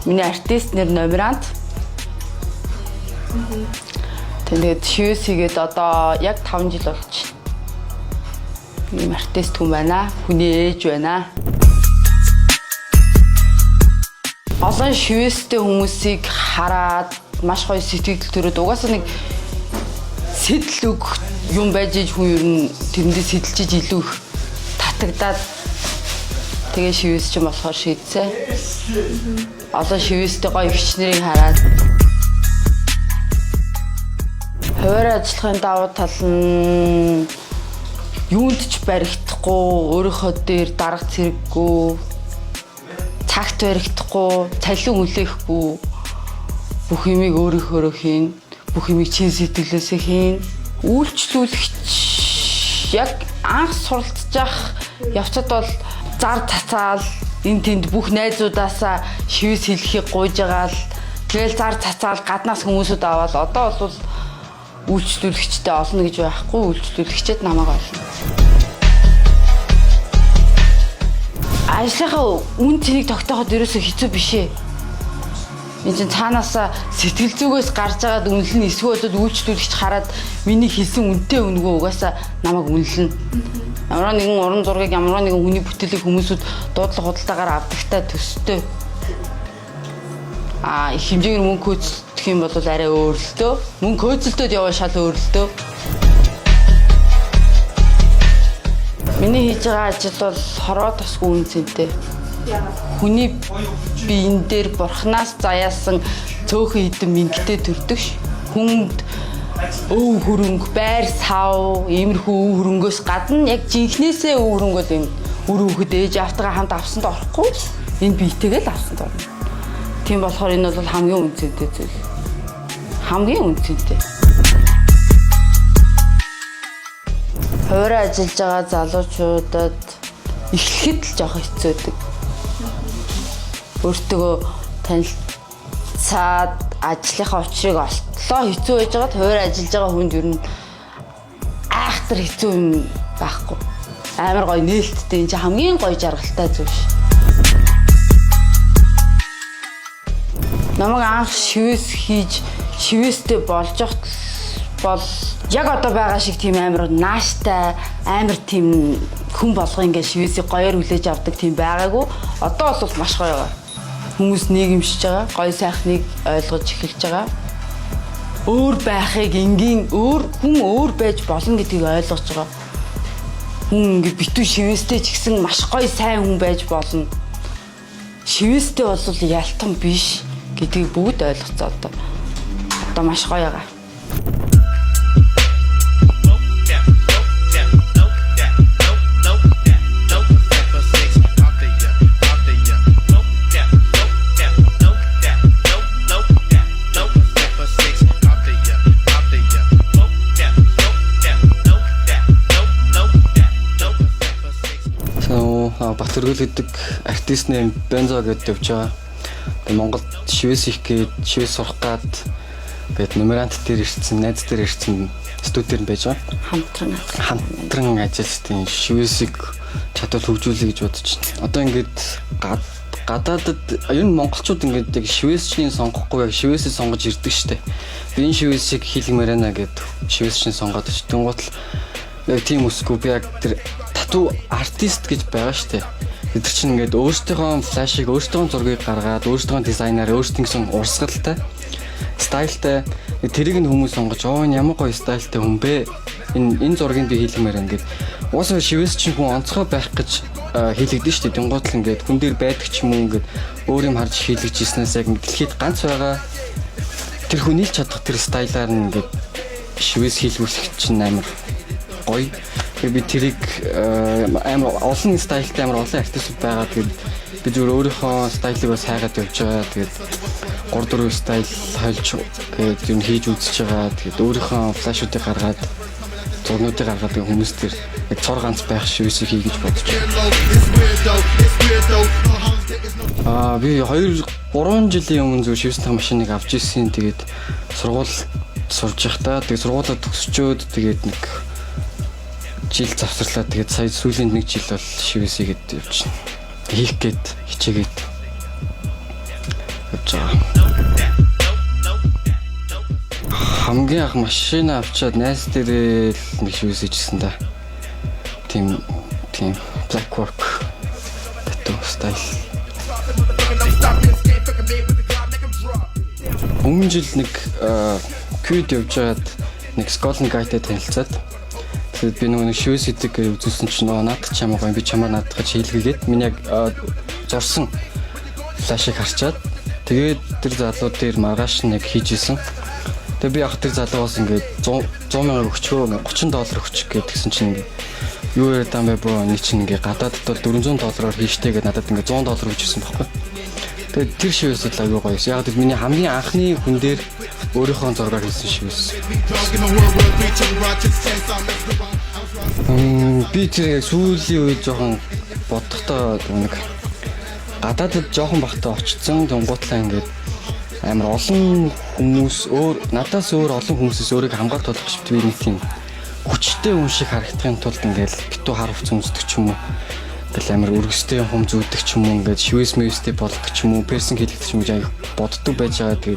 Миний артист нэр Номерант. Тэгээд шивээс хийгээд одоо яг 5 жил болж байна. Ийм артист хүн байна. Хүний ээж байна. Олон шивээстэй хүмүүсийг хараад маш гоё сэтгэл төрөд угаасаа нэг сэтэл өг юм байж хүн ер нь тэрэндээ сэтэлжиж илүү их татагдаад тэгээ шивээс чинь болохоор шийдсэн. Олон шивээстэй гоё ихч нарыг хараад хуваар ажиллахын давуу тал нь юунд ч баригдахгүй, өөрийнхөө дээр дарга цэрэггүй, цагт баригдахгүй, цалин үлээхгүй, бүх юмыг өөрийнхөөрөө хийн, бүх юмыг чин сэтгэлээсээ хийн. Үйлчлүүлэгч яг анх суралцж явах явцад бол зар цацаал энэ тэнд бүх найзуудаасаа шивээс хэлхийг гуйж байгаа л тэгэл зар цацаал гаднаас хүмүүсүүд аваад одоо бол үйлчлүүлэгчтэй олно гэж байхгүй, үйлчлүүлэгчэд намайг олно. Ажлынхаа үн цэнийг тогтооход ерөөсөө хэцүү биш ээ. Энд чинь цаанаасаа сэтгэл зүгээс гарч байгаад үнэлэл нь эсвэ болоод үйлчлүүлэгч хараад миний хэлсэн үнэтэй үнгөө угаасаа намайг үнэлнэ. Ямар нэгэн уран зургийг ямар нэгэн хүний бүтээлийг хүмүүсүүд дуудлага худалдаагаар авдагтай төстэй. Их хэмжээгээр мөнгө хөөцөлдөх юм бол арай өөр л дөө. Мөнгө хөөцөлтөд яваа шал өөр л дөө. Миний хийж байгаа ажил бол хороо тосгүй үн цэнтэй. Хүний биен дээр бурхнаас заяасан цөөхөн хідэн мэнгтэй төрдөг ш. Хүнд өв хөрөнгө, байр сав, иймэрхүү өв хөрөнгөөс гадна яг жинхнээсээ өв хөрөнгөө юм үр хүүхэд ээж автгаа хамт авсанд орохгүй. Энэ биетэйгээ л авсанд орно. Тийм болохоор энэ бол хамгийн үнцэнтэй зүйл. Хамгийн үнцэнтэй. Хуваар ажиллаж байгаа залуучуудад эхлэхэд л жоох хэцүүдэг. Өөртөө танилцаад ажлынхаа учрыг олтлоо хэцүү байж байгаад хуваар ажиллаж байгаа хүнд ер нь айхтар хэцүү юм байхгүй. Амар гоё нээлттэй энэ хамгийн гоё жаргалтай зүйл ш. Намайг анх шивээс хийж шивээстэй болж явахт бол яг одоо байгаа шиг тийм амар нааштай амар тийм хүн болгоо ингээ шивээсийг гоёор хүлээж авдаг тийм байгаагүй. Одоо бол маш гоё байгаа. Хүмүүс нийгэмшиж байгаа, гоё сайхныг ойлгож эхэлж байгаа. Өөр байхыг энгийн хүн өөр байж болно гэдгийг ойлгож байгаа. Хүн ингээ битүү шивээстэй ч гэсэн маш гоё сайн хүн байж болно. Шивээстэй бол ялтан биш гэдгийг бүгд ойлгоцоо одоо. Одоо маш гоё байгаа. Батөргөл гэдэг артист нэм Бензо гэдэг явж байгаа. Тэгээ Монголд шивээс их гээд шивээс сурах гад гээд Номерант дээр ирсэн, найз дээр ирсэн студиэр байж байгаа. Хамтран ажилтны шивээсийг чадвар хөгжүүлэе гэж бодож байна. Одоо ингээд гадаадад ер нь монголчууд ингээд яг шивээсчнийг сонгохгүй яг шивээсээ сонгож ирдэг штэ. Би энэ шивээсийг хийлгэмээр байна гэд шивээсчнийг сонгоод ч тэнгуут л яг тийм үсгүй би яг тэр тату артист гэж байгаа штэ. Бид нар чинь ингээд өөрсдийнхөө флашыг, өөрсдийнхөө зургийг гаргаад, өөрсдийнхөө дизайнаар, өөрсдийнхөө урсгалтай, стайлтай тэрийг нь хүмүүс сонгож, энэ ямар гоё стайлтай хүн бэ? Энэ зургийг би хийлгэмээр байна гэд. Уусаа шивээс чинь хүн онцгой байх гэж хийлэгдэн штэ. Тэнгуут л ингээд хүн дээр байдаг ч юм уу ингээд өөр юм харж хийлгэж ирснээс яг дэлхийд ганц байгаа тэр хүний л чадах тэр стайлаар нь ингээд шивээс хийлгүүлэх чинь амар гоё. Би тэрийг амар олон стайлтай амар олон артистууд байгаа. Тэгээд би зүгээр өөрийнхөө стайлыг бас хайгаад явж байгаа. Тэгээд 3-4 стайл хольж гээд юм хийж үзэж байгаа. Тэгээд өөрийнхөө флашуудыг гаргаад зурнуудыг гаргаад хүмүүс төр яг цор ганц байх шивээс хий гэж бодож байна. Би 2-3 жилийн өмнө зөв шивсний машиныг авч ирсэн. Тэгээд сургууль сурж байхдаа тэгээд сургуулаа төгсчөөд тэгээд нэг жил завсарлаа. Тэгээд сая сүүлийн 1 жил бол шивээс хийгээд явж байна. Хийх гээд хичээгээд байгаа. Хамгийн анх машина авчаад найз дээрээ л нэг шивээс ичсэн да. Тийм black work tattoo style. Өмнө жил нэг квид явжгаад нэг Scotland Guide-тэй танилцаад тэгээд би нэг шивээс идэг үзүүлсэн чинь наадах ч ямаагүй би чамаар наадах гэж хийлгээгээд миний яг зурсан флашыг харчаад тэгээд тэр залуу дээр маргааш нэг хийжсэн. Тэгээ би ах тэр залуугаас ингээд 100 мянга өгчөө $30 өгчих гэдгсэн чинь ингээд юу яриад байгаа юм бэ бро нэг чинь ингээд гадаадд бол $400 хийжтэй гэдэг надад ингээд $100 өгчихсэн байхгүй. Тэгээд тэр шивээс л аюу гоё. Яг тэр миний хамгийн анхны хүн дээр өөрийнхөө зургаар хийсэн шивээс. Би тэр сүүлийн үед жоохон бодохдоо нэг гадаадд жоохон бахтаа очсон тунгуутлаа ингээд амар олон хүмүүс надаас өөр олон хүмүүсээс өөрийг хамгаалж болох шивт би нэг тийм хүчтэй хүн шиг харагдахын тулд ингээд битүү хар хувц үздэг ч юм уу ингээл амар өргөстэй хүм зүүдэг ч юм уу ингээд шивээс мэвстэй болдог ч юм уу персон хэлдэг ч юм уу аяг боддог байж байгаа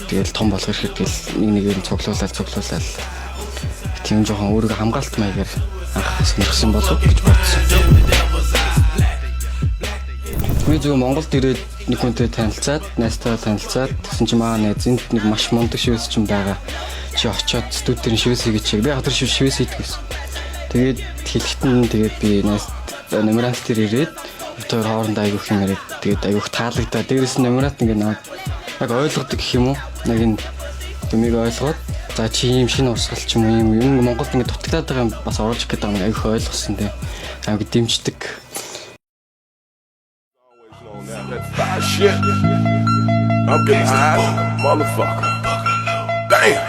тэгэл том болох ирэхэд тэгэл нэгээр нь цуглуулаад тийм жоохон өөрийгөө хамгаалт маягаар анх сонирхсан болов гэж бодсон. Би зөв Монголд ирээд нэг хүнтэй танилцаад, найзтайгаа танилцаад тэгсэн чинь маа найз энд нэг маш мундаг шивээс чинь байгаа. Чи очиод студийн шивээс хийгээч. Би хатар шивээс хийдэг гэсэн. Тэгээд хэлэхдээ тэгээд би найз номерант дээр ирээд тэр хоорондоо айгуух юм яриад тэгээд айгуух таалагдаа. Дээрээс нь номерант ингээ наад яг ойлгодог гэх юм уу? Яг энэ тэмийг ойлгоод за чи ийм шинэ урсгал ч юм уу юм Монголд ингээ дутагдаад байгаа юм бас оруулах гэдэг юм айгуух ойлгосон дээ. Айгуу дэмждэг. Shit. I'm getting high, motherfucker. Damn.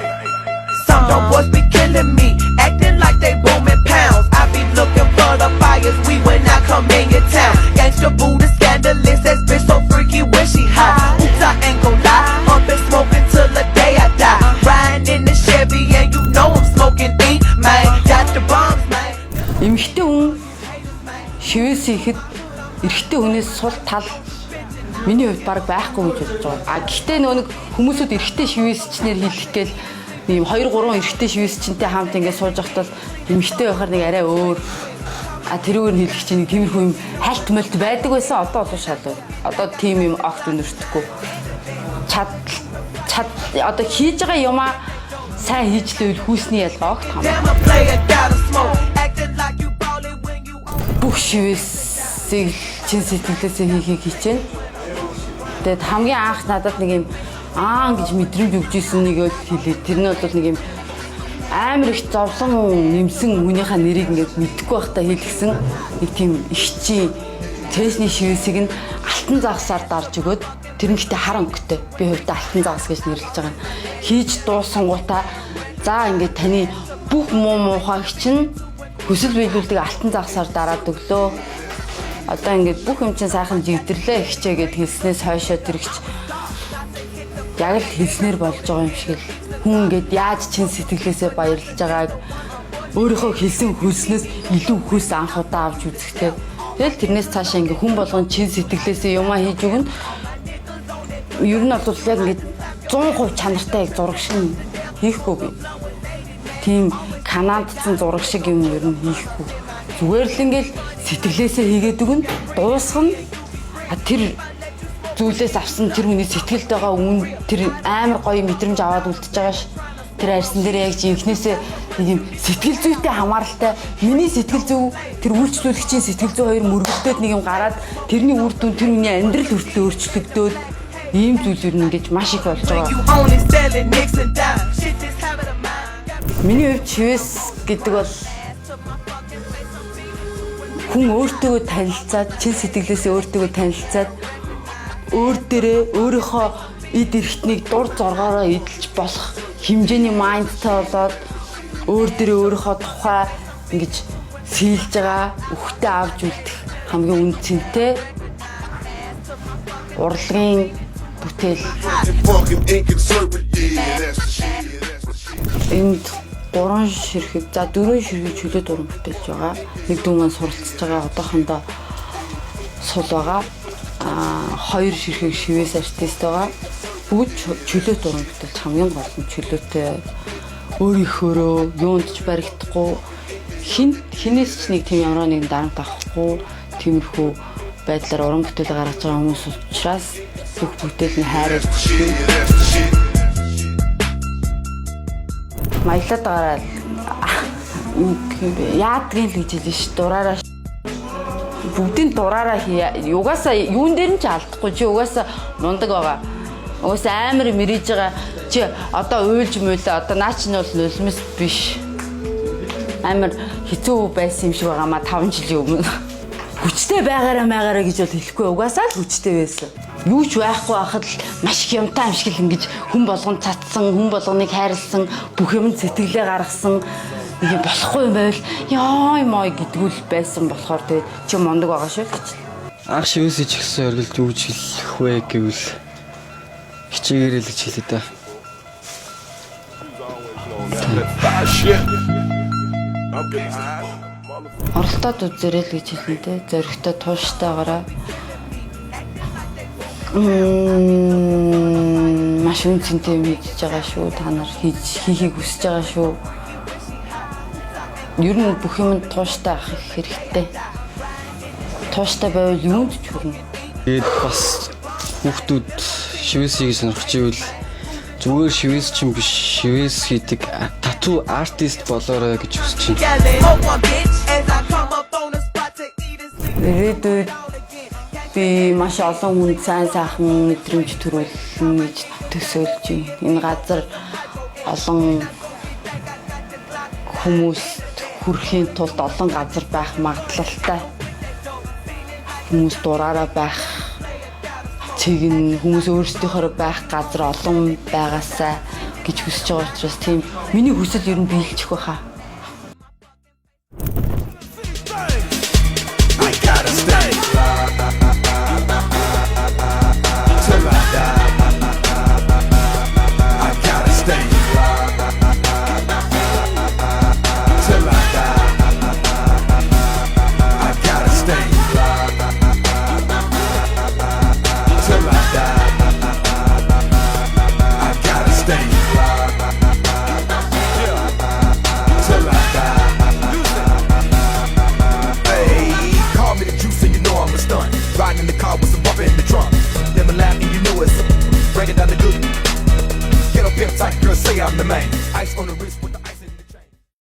Some young boys be killing me, acting like they booming pounds. I be looking for the fires, we when I come in your town. Gangsta Buddha scandalous, that bitch so freaky when she high. Oops, I ain't gon' lie, I've been smoking till the day I die. Riding in the Chevy and you know I'm smoking deep, man. Got the bombs, man. Эмэгтэй хүн шивээс ихэд эрэгтэй хүнээс сул тал миний хувьд баг байхгүй гэж бодож байгаа. Гэхдээ нэг хүмүүсүүд эрэгтэй шивээсчнэр хэлэх гээл ийм 2-3 эрэгтэй шивээсчнтэй хамт ингээд сууж байхад эмэгтэй байхаар нэг арай өөр тэрүүгээр нь хэлэх чинь нэг тиймэрхүү юм хальт молт байдаг байсан. Одоо шалуу. Одоо тийм юм огт өнөртөхгүй. Чад одоо хийж байгаа юмаа сайн хийж лээвэл хүүсний ялгаа огт хамаагүй. Бүх шивээсийг чин сэтгэлээсээ хийхийг хичээнэ. Тэгээд хамгийн анх надад нэг юм гэж мэдрэмж өгч ирсэн нэг хэлээ. Тэр нь бол нэг юм амар их зовлон нэмсэн хүнийхээ нэрийг ингээд мэдэхгүй байхдаа хэлгсэн нэг тийм ихчийн трэсний шивээсийг нь алтан загсаар дарж өгөөд тэр нь ихтэй хар өнгөтэй. Би хувьдаа алтан загас гэж нэрлэж байгаа. Хийж дуусангуудаа за ингээд таны бүх муухайг чинь хүсэл биелүүлдэг алтан загсаар дараад өглөө. Одоо ингээд бүх юм чинь сайхан жигдэрлээ ихчээ гэд хэлснээс хойшоо тэрэгч яг л хэлснээр болж байгаа юм шиг л хүн ингээд яаж чин сэтгэлээсээ баярлаж байгааг өөрийнхөө хэлсэн хөлснөөс илүү хөөс анх удаа авч үзэхтэй. Тэгэл тэрнээс цаашаа ингээд хүн болгон чин сэтгэлээсээ юмаа хийж өгнө. Ер нь бол яг ингээд 100% чанартай яг зураг шиг хийхгүй би. Тийм канадцсан зураг шиг юм ер нь хийхгүй. Зүгээр л ингээл сэтгэлээсээ хийгээд өгнө, дуусгана. Тэр зүйлээс авсан тэр хүний сэтгэлд байгаа үн тэр амар гоё мэдрэмж аваад үлдчихэж байгаа ш. Тэр арьсан дээр яг жинхнээсээ нэг юм сэтгэл зүйтэй хамааралтай. Миний сэтгэл зүй тэр үйлчлүүлэгчийн сэтгэл зүй хоёр мөргөлдөөд нэг юм гараад тэрний үр дүн тэр хүний амьдрал хүртэл өөрчлөгдөөд ийм зүйлүүд ингэж маш их болж байгаа. Миний хувьд шивээс гэдэг бол хүн өөртөө танилцаад, чин сэтгэлээсээ өөртөө танилцаад өөр дээрээ өөрийнхөө эд эрхтнийг дур зоргоороо эдэлж болох хэмжээний майндтай болоод өөр дээрээ өөрийнхөө тухай ингэж сийлж байгаа, өгтөө авч үлдэх хамгийн үнцэнтэй урлагийн бүтээл. Энд 3 ширхэг, за 4 ширхэг чөлөө дуран бүтээлж байгаа. Нэг дүү маань суралцж байгаа одоохондоо сул байгаа. 2 ширхэг шивээс артист байгаа. Бүгд чөлөөт уран бүтээлч хамгийн гол нь чөлөөтэй өөрийнхөөрөө юунд ч баригдахгүй хинээс ч нэг тийм ямар нэгэн дарамт авахгүй тиймэрхүү байдлаар уран бүтээл гаргаж байгаа хүмүүс учраас бүх бүтээл нь хайраар маялаад гараад яадгийн л гэж хэлсэн ш дураараа бүгдийн дураараа угаасаа юун дээр нь ч алдахгүй чи угаасаа мундаг байгаа. Угаасаа амар мэрэж байгаа чи одоо уйлж мөйлөө одоо наа чинь бол нулимс биш. Амар хэцүү байсан юм шиг байгаамаа 5 жилийн өмнө. Хүчтэй байгаараа гэж бол хэлэхгүй угаасаа л хүчтэй байсан. Юу ч байхгүй байхад л маш их юмтай юм шиг л ингэж хүн болгонд цацсан, хүн болгоныг хайрлсан, бүх юмд сэтгэлээ гаргасан нэг юм болохгүй юм байвал ёо мой гэдгүүл байсан болохоор тэгээ чи мундаг байгаа шүү гэж. Анх шивээс ичихсэн оргилж юу ч хэлэх вэ гэвэл хичээгээрээ л гэж хэлээ да. Оролтоод үзээрэй л гэж хэлнэ те. Зоригтой тууштайгаараа. Маш үнцэнтэй юм хийж байгаа шүү. Та нар хийхийг хүсэж байгаа шүү. Ер нь бүх юмд тууштай ах хэрэгтэй. Тууштай байвал юунд ч хүрнэ. Тэгээд бас хүүхдүүд шивээсийг сонирхож ивэл зүгээр шивээс ч юм биш шивээс хийдэг тату артист болоорой гэж хүсэж байна. Ирээдүйд би маш олон хүнд сайн сайхан мэдрэмж төрүүлнэ гэж төсөөлж байна. Энэ газар олон хүмүүст хүрэхийн тулд олон газар байх магадлалтай. Хүмүүс дураараа байх цэг нь хүмүүс өөрсдийнхөө байх газар олон байгаасаа гэж хүсэж байгаа учраас тийм миний хүсэл ер нь биелчих байхаа. Riding in the car with some bumper in the trunk. Then I laugh and you know it's break it down the good. Get up here tight, girl, say I'm the man. Ice on the wrist with the